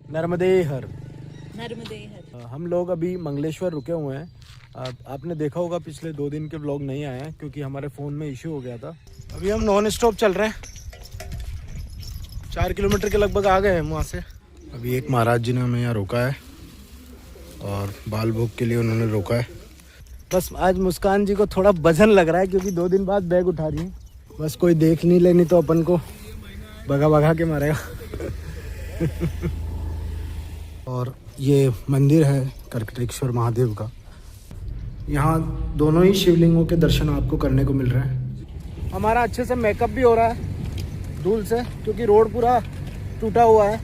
नर्मदे हर। नर्मदे हर। हम लोग अभी मंगलेश्वर रुके हुए हैं। आपने देखा होगा पिछले 2 दिन के व्लॉग नहीं आए हैं क्योंकि हमारे फ़ोन में इशू हो गया था। अभी हम नॉन स्टॉप चल रहे हैं, 4 किलोमीटर के लगभग आ गए हैं वहाँ से। अभी एक महाराज जी ने हमें यहाँ रोका है और बाल भोग के लिए उन्होंने रोका है। बस आज मुस्कान जी को थोड़ा वजन लग रहा है क्योंकि 2 दिन बाद बैग उठा रही है। बस कोई देख नहीं लेनी तो अपन को भगा भगा के मारेगा। और ये मंदिर है कर्कटेश्वर महादेव का। यहाँ दोनों ही शिवलिंगों के दर्शन आपको करने को मिल रहे हैं। हमारा अच्छे से मेकअप भी हो रहा है धूल से क्योंकि रोड पूरा टूटा हुआ है।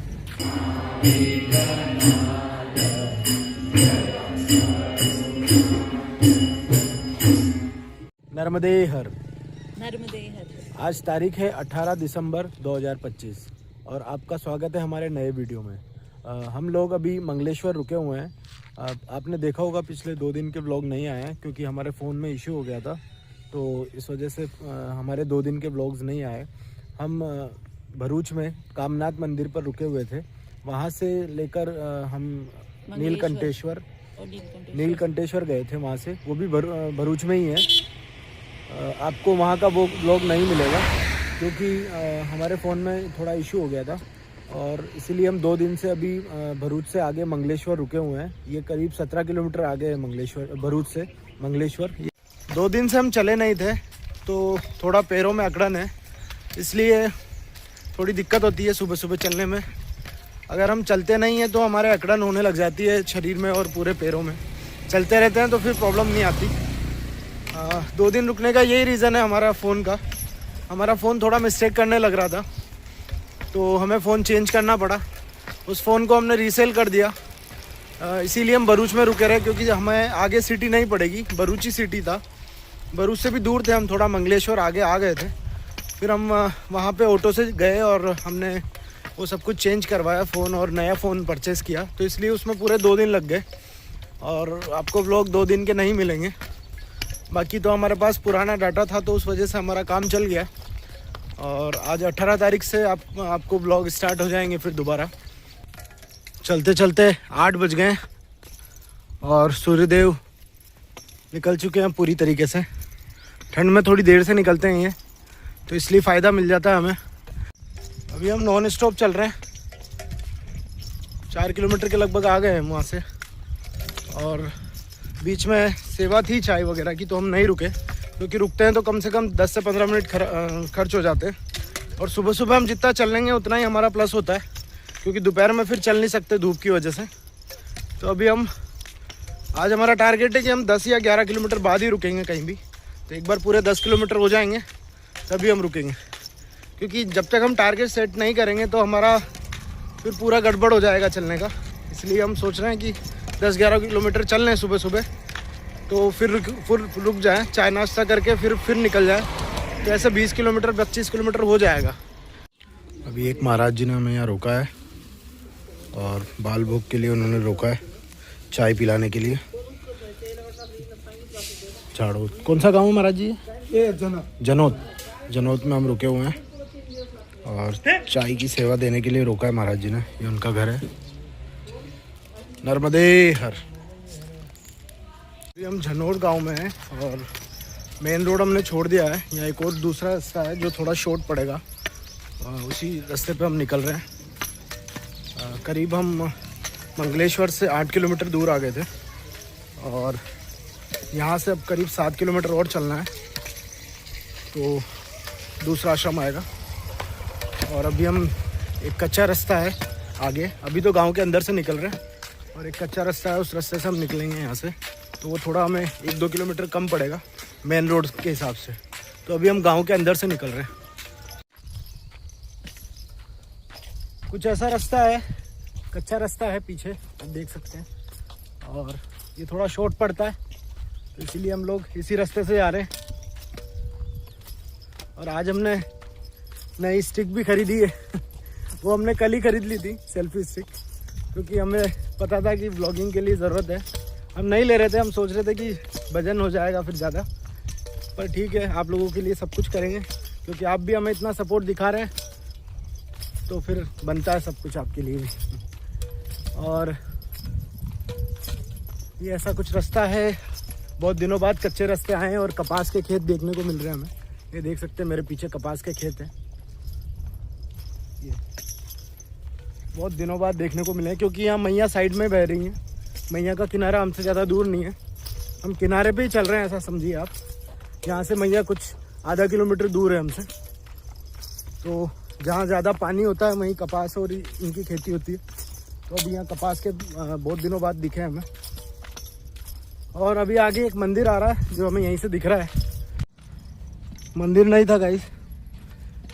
नर्मदे हर। नर्मदे हर। आज तारीख है 18 दिसंबर 2025 और आपका स्वागत है हमारे नए वीडियो में। हम लोग अभी मंगलेश्वर रुके हुए हैं। आपने देखा होगा पिछले 2 दिन के व्लॉग नहीं आए हैं क्योंकि हमारे फ़ोन में इशू हो गया था, तो इस वजह से हमारे 2 दिन के व्लॉग्स नहीं आए। हम भरूच में कामनाथ मंदिर पर रुके हुए थे, वहाँ से लेकर हम नीलकंठेश्वर गए थे। वहाँ से वो भी भरूच में ही है। आपको वहाँ का वो व्लॉग नहीं मिलेगा क्योंकि हमारे फ़ोन में थोड़ा इशू हो गया था और इसीलिए हम 2 दिन से अभी भरूच से आगे मंगलेश्वर रुके हुए हैं। ये करीब 17 किलोमीटर आगे है मंगलेश्वर, भरूच से मंगलेश्वर। 2 दिन से हम चले नहीं थे तो थोड़ा पैरों में अकड़न है, इसलिए थोड़ी दिक्कत होती है सुबह सुबह चलने में। अगर हम चलते नहीं हैं तो हमारे अकड़न होने लग जाती है शरीर में और पूरे पैरों में। चलते रहते हैं तो फिर प्रॉब्लम नहीं आती। 2 दिन रुकने का यही रीज़न है हमारा फ़ोन का। हमारा फ़ोन थोड़ा मिस्टेक करने लग रहा था तो हमें फ़ोन चेंज करना पड़ा। उस फ़ोन को हमने रीसेल कर दिया, इसीलिए हम भरूच में रुके रहे क्योंकि हमें आगे सिटी नहीं पड़ेगी। भरूच ही सिटी था, भरूच से भी दूर थे हम, थोड़ा मंगलेश्वर आगे आ गए थे। फिर हम वहाँ पे ऑटो से गए और हमने वो सब कुछ चेंज करवाया फ़ोन और नया फ़ोन परचेज़ किया, तो इसलिए उसमें पूरे 2 दिन लग गए और आपको व्लॉग 2 दिन के नहीं मिलेंगे। बाकी तो हमारे पास पुराना डाटा था तो उस वजह से हमारा काम चल गया और आज 18 तारीख से आपको ब्लॉग स्टार्ट हो जाएंगे फिर दोबारा। चलते चलते 8 बज गए और सूर्यदेव निकल चुके हैं पूरी तरीके से। ठंड में थोड़ी देर से निकलते हैं ये, तो इसलिए फ़ायदा मिल जाता है हमें। अभी हम नॉन स्टॉप चल रहे हैं, 4 किलोमीटर के लगभग आ गए हैं वहाँ से और बीच में सेवा थी चाय वगैरह की तो हम नहीं रुके क्योंकि रुकते हैं तो कम से कम 10 से 15 मिनट खर्च हो जाते हैं और सुबह सुबह हम जितना चल लेंगे उतना ही हमारा प्लस होता है क्योंकि दोपहर में फिर चल नहीं सकते धूप की वजह से। तो अभी हम आज हमारा टारगेट है कि हम 10 या 11 किलोमीटर बाद ही रुकेंगे कहीं भी। तो एक बार पूरे 10 किलोमीटर हो जाएंगे तभी हम रुकेंगे क्योंकि जब तक हम टारगेट सेट नहीं करेंगे तो हमारा फिर पूरा गड़बड़ हो जाएगा चलने का। इसलिए हम सोच रहे हैं कि 10-11 किलोमीटर चल लें सुबह सुबह, तो फिर रुक जाएं, चाय नाश्ता करके फिर निकल जाएं, तो ऐसे 20 किलोमीटर 25 किलोमीटर हो जाएगा। अभी एक महाराज जी ने हमें यहाँ रोका है और बाल भोग के लिए उन्होंने रोका है, चाय पिलाने के लिए। झाड़ो कौन सा गाँव है महाराज जी? ये जनोत में हम रुके हुए हैं और चाय की सेवा देने के लिए रोका है महाराज जी ने। ये उनका घर है। नर्मदे हर। अभी हम झनोट गांव में हैं और मेन रोड हमने छोड़ दिया है। यहाँ एक और दूसरा रास्ता है जो थोड़ा शॉर्ट पड़ेगा, उसी रास्ते पे हम निकल रहे हैं। करीब हम मंगलेश्वर से 8 किलोमीटर दूर आ गए थे और यहाँ से अब करीब 7 किलोमीटर और चलना है तो दूसरा आश्रम आएगा। और अभी हम एक कच्चा रास्ता है आगे, अभी तो गांव के अंदर से निकल रहे हैं और एक कच्चा रास्ता है उस रास्ते से हम निकलेंगे यहाँ से, तो वो थोड़ा हमें 1-2 किलोमीटर कम पड़ेगा मेन रोड के हिसाब से। तो अभी हम गांव के अंदर से निकल रहे हैं। कुछ ऐसा रास्ता है, कच्चा रास्ता है पीछे आप देख सकते हैं और ये थोड़ा शॉर्ट पड़ता है तो इसीलिए हम लोग इसी रास्ते से जा रहे हैं। और आज हमने नई स्टिक भी खरीदी है वो हमने कल ही खरीद ली थी, सेल्फी स्टिक, क्योंकि हमें पता था कि व्लॉगिंग के लिए ज़रूरत है। हम नहीं ले रहे थे, हम सोच रहे थे कि वजन हो जाएगा फिर ज़्यादा, पर ठीक है आप लोगों के लिए सब कुछ करेंगे क्योंकि आप भी हमें इतना सपोर्ट दिखा रहे हैं तो फिर बनता है सब कुछ आपके लिए भी। और ये ऐसा कुछ रास्ता है। बहुत दिनों बाद कच्चे रास्ते आए हैं और कपास के खेत देखने को मिल रहे हैं हमें। ये देख सकते हैं मेरे पीछे कपास के खेत हैं। ये बहुत दिनों बाद देखने को मिले हैं क्योंकि यहाँ मैया साइड में बह रही हैं। मैया का किनारा हमसे ज़्यादा दूर नहीं है, हम किनारे पे ही चल रहे हैं ऐसा समझिए आप। यहाँ से मैया कुछ आधा किलोमीटर दूर है हमसे। तो जहाँ ज़्यादा पानी होता है वहीं कपास और इनकी खेती होती है। तो अभी यहाँ कपास के बहुत दिनों बाद दिखे हमें। और अभी आगे एक मंदिर आ रहा है जो हमें यहीं से दिख रहा है। मंदिर नहीं था गाइस,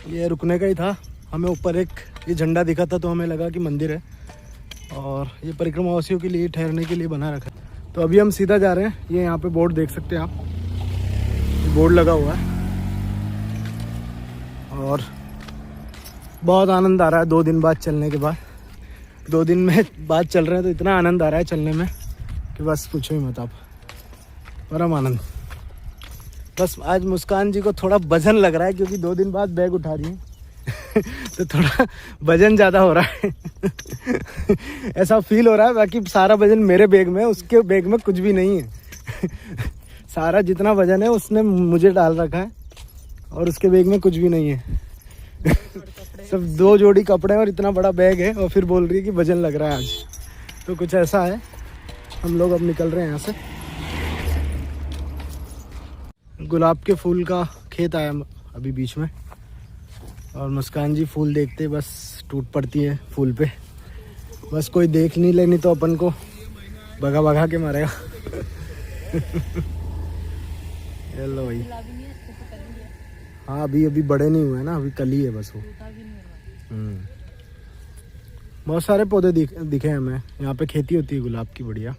ये रुकने का ही था। हमें ऊपर एक ये झंडा दिखा था तो हमें लगा कि मंदिर है, और ये परिक्रमावासियों के लिए ठहरने के लिए बना रखा है। तो अभी हम सीधा जा रहे हैं। ये यहाँ पे बोर्ड देख सकते हैं आप, बोर्ड लगा हुआ है। और बहुत आनंद आ रहा है 2 दिन बाद चलने के बाद। 2 दिन में बाद चल रहे हैं तो इतना आनंद आ रहा है चलने में कि बस पूछो ही मत आप, परम आनंद। बस आज मुस्कान जी को थोड़ा वजन लग रहा है क्योंकि 2 दिन बाद बैग उठा रही है तो थोड़ा वजन ज़्यादा हो रहा है ऐसा फील हो रहा है। बाकी सारा वजन मेरे बैग में, उसके बैग में कुछ भी नहीं है सारा जितना वजन है उसने मुझे डाल रखा है और उसके बैग में कुछ भी नहीं है सब 2 जोड़ी कपड़े और इतना बड़ा बैग है, और फिर बोल रही है कि वजन लग रहा है आज। तो कुछ ऐसा है। हम लोग अब निकल रहे हैं यहाँ से। गुलाब के फूल का खेत आया अभी बीच में, और मुस्कान जी फूल देखते बस टूट पड़ती है फूल पे। बस कोई देख नहीं लेनी तो अपन को भगा भगा के मारेगा हेलो भाई। हाँ अभी अभी बड़े नहीं हुए ना, अभी कली है बस वो। बहुत सारे पौधे दिखे हैं हमें। यहाँ पे खेती होती है गुलाब की बढ़िया।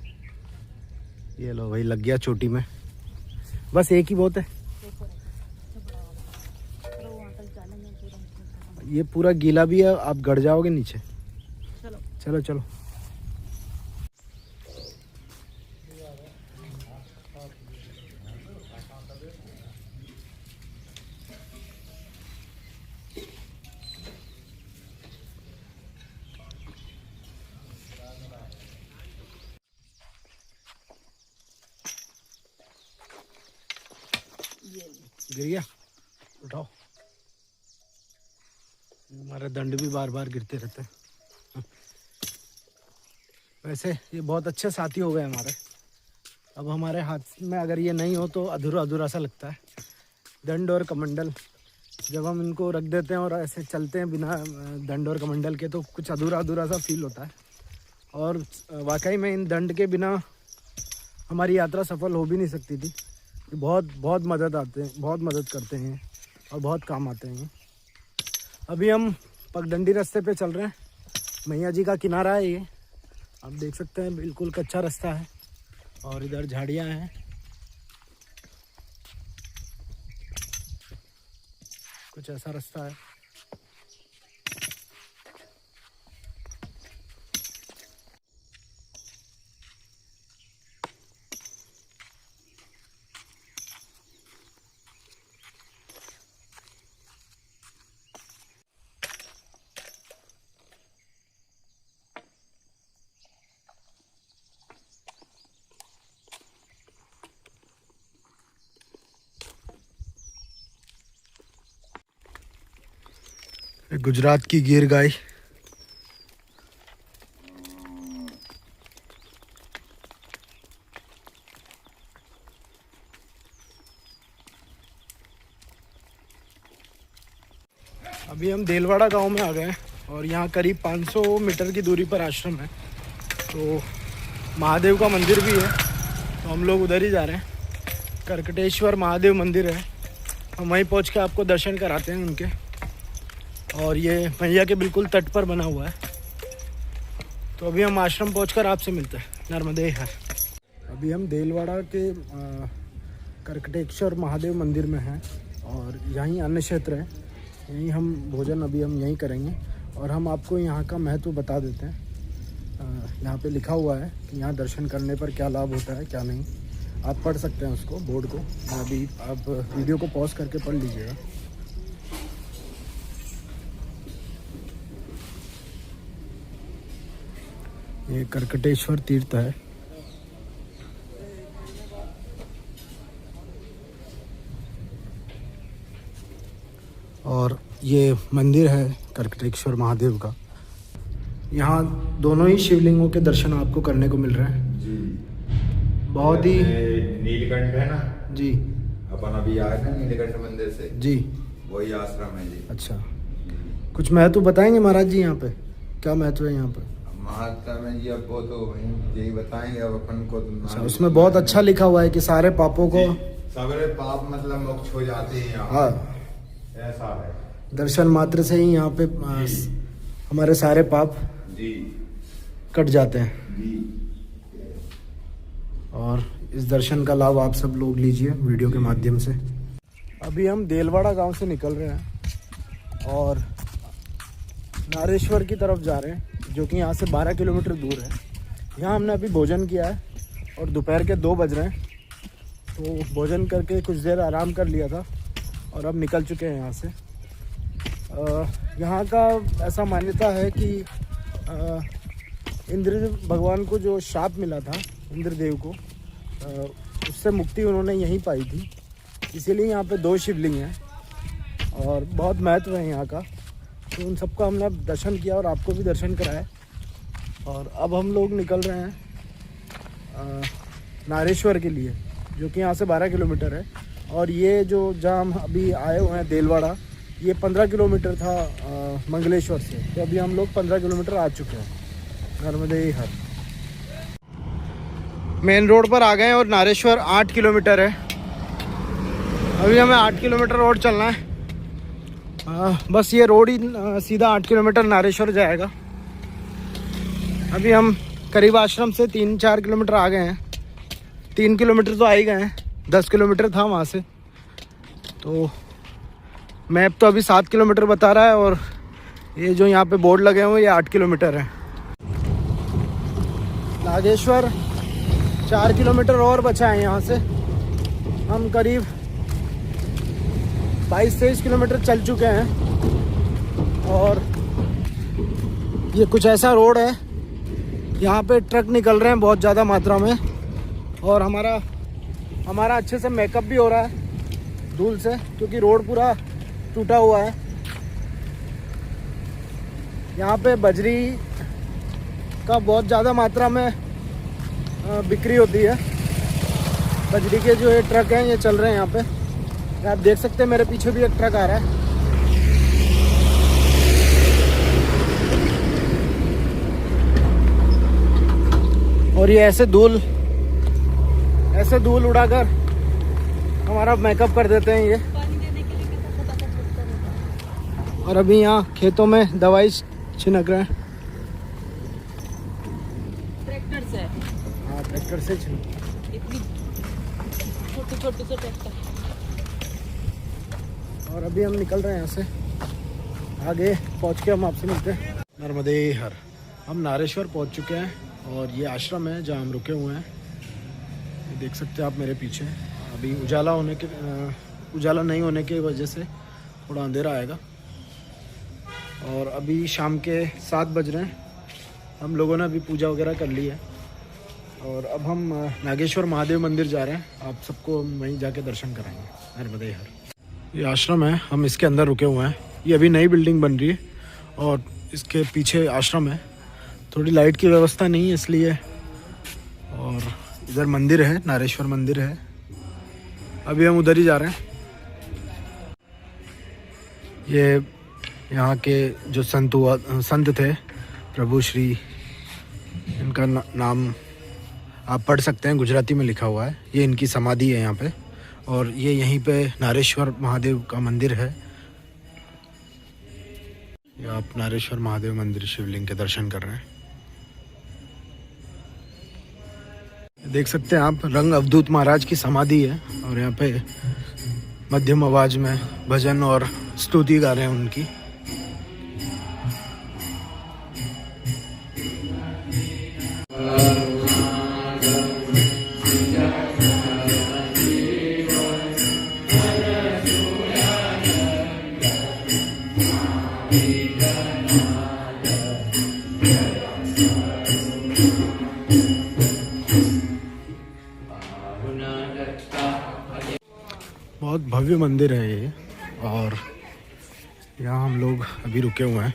ये लो भाई, लग गया चोटी में। बस एक ही बहुत है। ये पूरा गीला भी है, आप गड़ जाओगे नीचे। चलो चलो। गिर गया, उठाओ। हमारे दंड भी बार बार गिरते रहते हैं। वैसे ये बहुत अच्छे साथी हो गए हमारे। अब हमारे हाथ में अगर ये नहीं हो तो अधूरा अधूरा सा लगता है। दंड और कमंडल जब हम इनको रख देते हैं और ऐसे चलते हैं बिना दंड और कमंडल के तो कुछ अधूरा अधूरा सा फील होता है। और वाकई में इन दंड के बिना हमारी यात्रा सफल हो भी नहीं सकती थी। बहुत मदद करते हैं और बहुत काम आते हैं। अभी हम पगडंडी रास्ते पे चल रहे हैं। मैया जी का किनारा है ये, आप देख सकते हैं। बिल्कुल कच्चा रास्ता है और इधर झाड़ियाँ हैं। कुछ ऐसा रास्ता है। गुजरात की गिर गाय। अभी हम देलवाड़ा गांव में आ गए हैं और यहाँ करीब 500 मीटर की दूरी पर आश्रम है। तो महादेव का मंदिर भी है, तो हम लोग उधर ही जा रहे हैं। करकटेश्वर महादेव मंदिर है, हम वहीं पहुँच के आपको दर्शन कराते हैं उनके। और ये मैया के बिल्कुल तट पर बना हुआ है। तो अभी हम आश्रम पहुंचकर आपसे मिलते हैं। नर्मदे हर। अभी हम देलवाड़ा के करकटेश्वर महादेव मंदिर में हैं और यहीं अन्न क्षेत्र है। यहीं हम भोजन अभी हम यहीं करेंगे और हम आपको यहाँ का महत्व बता देते हैं। यहाँ पे लिखा हुआ है कि यहाँ दर्शन करने पर क्या लाभ होता है क्या नहीं। आप पढ़ सकते हैं उसको, बोर्ड को। अभी आप वीडियो को पॉज करके पढ़ लीजिएगा। ये कर्कटेश्वर तीर्थ है। और ये मंदिर है कर्कटेश्वर महादेव का। यहाँ दोनों ही शिवलिंगों के दर्शन आपको करने को मिल रहे हैं जी। बहुत ही। नीलकंठ है ना जी, अपन अभी आए ना नीलकंठ मंदिर से, जी वही आश्रम है जी। अच्छा, कुछ महत्व बताएंगे महाराज जी? यहाँ पे क्या महत्व है यहाँ पे? महात्मा में जी अब वो तो यही बताएंगे अब अपन को तो। अच्छा, उसमें बहुत अच्छा लिखा हुआ है कि सारे पापों को सारे पाप मतलब मोक्ष हो जाते हैं यहाँ। हाँ, ऐसा है। दर्शन मात्र से ही यहाँ पे हमारे सारे पाप जी कट जाते हैं। जी। और इस दर्शन का लाभ आप सब लोग लीजिए वीडियो के माध्यम से। अभी हम देलवाड़ा गांव से निकल रहे हैं और नारेश्वर की तरफ जा रहे हैं, जो कि यहाँ से 12 किलोमीटर दूर है। यहाँ हमने अभी भोजन किया है और दोपहर के 2 बज रहे हैं, तो भोजन करके कुछ देर आराम कर लिया था और अब निकल चुके हैं यहाँ से। यहाँ का ऐसा मान्यता है कि इंद्र भगवान को जो शाप मिला था, इंद्रदेव को, उससे मुक्ति उन्होंने यहीं पाई थी, इसीलिए यहाँ पे 2 शिवलिंग हैं और बहुत महत्व है यहाँ का। तो उन सबका हमने दर्शन किया और आपको भी दर्शन कराया। और अब हम लोग निकल रहे हैं नारेश्वर के लिए, जो कि यहाँ से 12 किलोमीटर है। और ये जो जहाँ हम अभी आए हुए हैं देलवाड़ा, ये 15 किलोमीटर था मंगलेश्वर से, तो अभी हम लोग 15 किलोमीटर आ चुके हैं। नर्मदे हर मेन रोड पर आ गए हैं और नारेश्वर 8 किलोमीटर है। अभी हमें 8 किलोमीटर रोड चलना है। बस ये रोड ही सीधा 8 किलोमीटर नारेश्वर जाएगा। अभी हम करीब आश्रम से 3-4 किलोमीटर आ गए हैं। 3 किलोमीटर तो आ ही गए हैं, 10 किलोमीटर था वहाँ से। तो मैप तो अभी 7 किलोमीटर बता रहा है और ये जो यहाँ पे बोर्ड लगे हुए ये 8 किलोमीटर है। नागेश्वर 4 किलोमीटर और बचा है यहाँ से। हम करीब 22-23 किलोमीटर चल चुके हैं और ये कुछ ऐसा रोड है, यहाँ पे ट्रक निकल रहे हैं बहुत ज़्यादा मात्रा में। और हमारा अच्छे से मेकअप भी हो रहा है धूल से, क्योंकि रोड पूरा टूटा हुआ है। यहाँ पे बजरी का बहुत ज़्यादा मात्रा में बिक्री होती है। बजरी के जो ये ट्रक हैं ये चल रहे हैं यहाँ पे। आप देख सकते हैं मेरे पीछे भी एक ट्रक आ रहा है। और ये ऐसे धूल उड़ाकर हमारा मेकअप कर देते हैं ये। पानी देने के लिए कितना फटाफट लगता रहता है। और अभी यहाँ खेतों में दवाई छिड़क रहे हैं। ट्रैक्टर से हाँ, ट्रैक्टर से छिड़क। इतनी छोटे से ट्रैक्टर। और अभी हम निकल रहे हैं यहाँ से। आगे पहुँच के हम आपसे मिलते हैं। नर्मदे हर। हम नारेश्वर पहुँच चुके हैं और ये आश्रम है जहाँ हम रुके हुए हैं। ये देख सकते हैं आप मेरे पीछे। अभी उजाला नहीं होने की वजह से थोड़ा अंधेरा आएगा। और अभी शाम के 7 बज रहे हैं। हम लोगों ने अभी पूजा वगैरह कर ली है और अब हम नागेश्वर महादेव मंदिर जा रहे हैं। आप सबको वहीं जाके दर्शन कराएंगे। नर्मदे हर। ये आश्रम है, हम इसके अंदर रुके हुए हैं। ये अभी नई बिल्डिंग बन रही है और इसके पीछे आश्रम है। थोड़ी लाइट की व्यवस्था नहीं है इसलिए। और इधर मंदिर है, नारेश्वर मंदिर है। अभी हम उधर ही जा रहे हैं। ये यहाँ के जो संत थे प्रभु श्री, इनका नाम आप पढ़ सकते हैं, गुजराती में लिखा हुआ है। ये इनकी समाधि है यहाँ पे। और ये यहीं पे नारेश्वर महादेव का मंदिर है। ये आप नारेश्वर महादेव मंदिर शिवलिंग के दर्शन कर रहे हैं। देख सकते हैं आप, रंग अवधूत महाराज की समाधि है और यहाँ पे मध्यम आवाज में भजन और स्तुति गा रहे हैं उनकी। बहुत भव्य मंदिर है ये, और यहाँ हम लोग अभी रुके हुए हैं।